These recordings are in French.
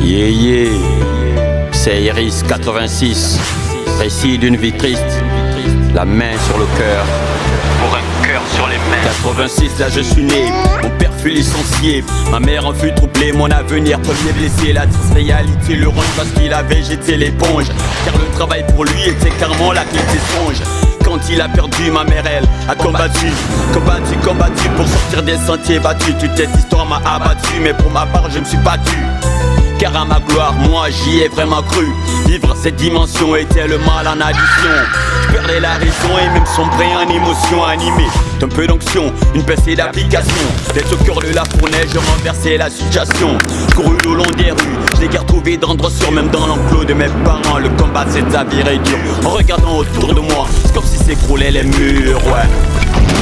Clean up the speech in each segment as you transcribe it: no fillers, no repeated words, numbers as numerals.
Yeah yeah, c'est Iris 86, récit d'une vie triste, la main sur le cœur, pour un cœur sur les mains. 86, là je suis né, mon père fut licencié, ma mère en fut troublée, mon avenir premier blessé. La triste réalité, le ronge parce qu'il avait jeté l'éponge, car le travail pour lui était clairement la clé des songes. Quand il a perdu, ma mère elle a combattu pour sortir des sentiers battus. Toute cette histoire m'a abattu, mais pour ma part je me suis battu, car à ma gloire, moi j'y ai vraiment cru. Vivre cette dimension était le mal en addition. Je perdais la raison et même sombrer en émotion animée d'un peu d'onction, une pincée d'application. D'être au cœur de la fournaise, je renversais la situation. Je courus le long des rues, je n'ai guère trouvé d'endroit sûr. Même dans l'enclos de mes parents, le combat s'est avéré dur. En regardant autour de moi, c'est comme si s'écroulaient les murs, ouais.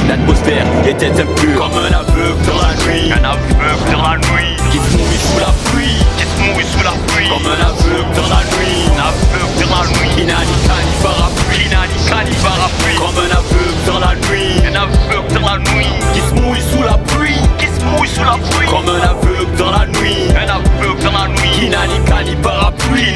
L'atmosphère était impure, comme un aveugle dans la nuit. Un aveugle dans la nuit, qui se mouille sous la pluie. Comme un aveugle dans la nuit, un aveugle dans la nuit, qui n'a ni canne ni parapluie, comme un aveugle dans la nuit, un aveugle dans la nuit, qui se mouille sous la pluie, comme un aveugle dans la nuit, un aveugle dans la nuit, qui n'a ni canne ni parapluie,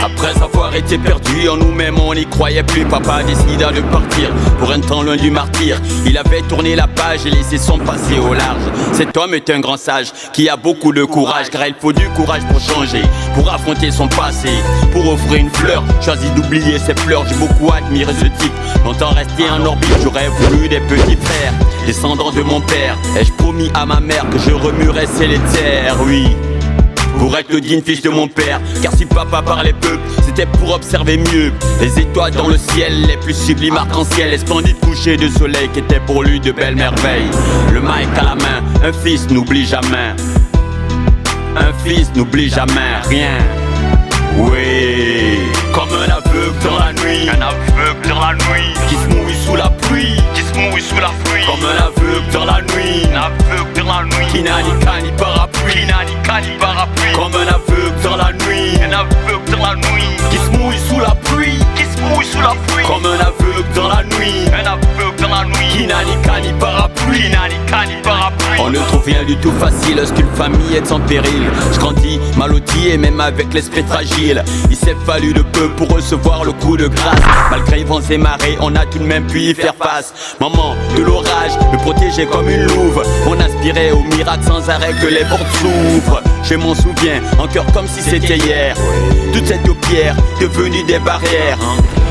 Après avoir été perdu en nous-mêmes, on n'y croyait plus. Papa décida de partir pour un temps loin du martyr. Il avait tourné la page et laissé son passé au large. Cet homme est un grand sage qui a beaucoup de courage, car il faut du courage pour changer, pour affronter son passé, pour offrir une fleur. Choisis d'oublier ses pleurs, j'ai beaucoup admiré ce type. Longtemps resté en orbite, j'aurais voulu des petits frères, descendants de mon père. Ai-je promis à ma mère que je remuerais les terres, oui, pour être le digne fils de mon père. Car si papa parlait peu, c'était pour observer mieux les étoiles dans le ciel, les plus sublimes arc-en-ciel, les splendides couchers de soleil qui étaient pour lui de belles merveilles. Le mic à la main, un fils n'oublie jamais, un fils n'oublie jamais rien. Oui, comme un aveugle dans la nuit, un aveugle dans la nuit, qui se mouille sous la pluie, comme un aveugle dans la nuit, un aveugle dans la nuit, qui n'a ni canne ni parapluie, comme un aveugle dans la nuit, un aveugle dans la nuit, qui se mouille sous la pluie, comme un aveugle dans la nuit, un aveugle dans la nuit, qui n'a ni canne ni parapluie, On ne trouve rien du tout facile lorsqu'une famille est en péril. Je grandis mal loti et même avec l'esprit fragile. Il s'est fallu de peu pour recevoir le coup de grâce. Malgré vents et marées, on a tout de même pu y faire face. Maman de l'orage me protégeait comme une louve. On aspirait au miracle sans arrêt que les portes s'ouvrent. Je m'en souviens, en cœur comme si c'était hier. Toute cette pierre devenue des barrières.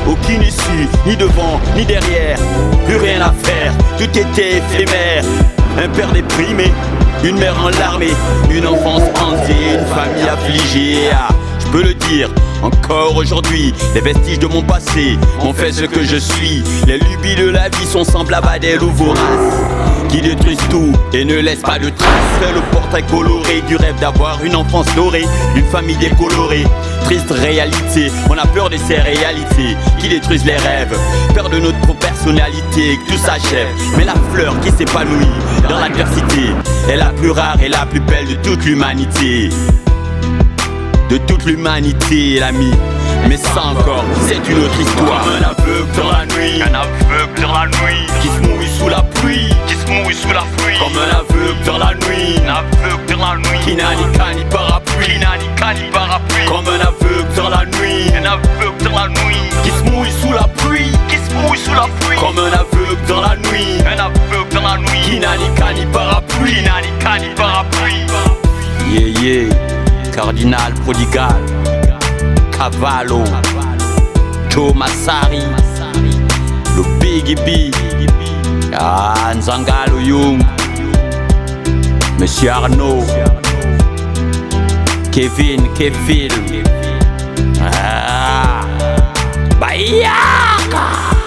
Aucune issue, ni devant, ni derrière. Plus rien à faire, tout était éphémère. Un père déprimé, une mère en larmes, une enfance hanté, une famille affligée. Ah, je peux le dire, encore aujourd'hui, les vestiges de mon passé ont fait ce que je suis. Les lubies de la vie sont semblables à des loups voraces qui détruisent tout et ne laissent pas de traces. C'est le portrait coloré du rêve d'avoir une enfance dorée, une famille décolorée. Triste réalité, on a peur de ces réalités qui détruisent les rêves, peur de notre personnalité, que tout s'achève. Mais la fleur qui s'épanouit dans l'adversité est la plus rare et la plus belle de toute l'humanité. De toute l'humanité, l'ami. Mais ça encore, c'est une autre histoire. Comme un aveugle dans la nuit, un aveugle dans la nuit, qui se mouille sous la pluie, comme un aveugle dans la nuit, un aveugle dans la nuit, qui n'a ni canne ni parapluie, comme un aveugle dans la nuit, un aveugle dans la nuit, qui se mouille sous la pluie, comme un aveugle dans la nuit, un aveugle dans la nuit, qui n'a ni canne ni parapluie, Yeah yeah, Cardinal Prodigal, Cavallo, Thomasari, le Biggie B, Nzangalo Young, Monsieur Arnaud, Kevin, Bayaka.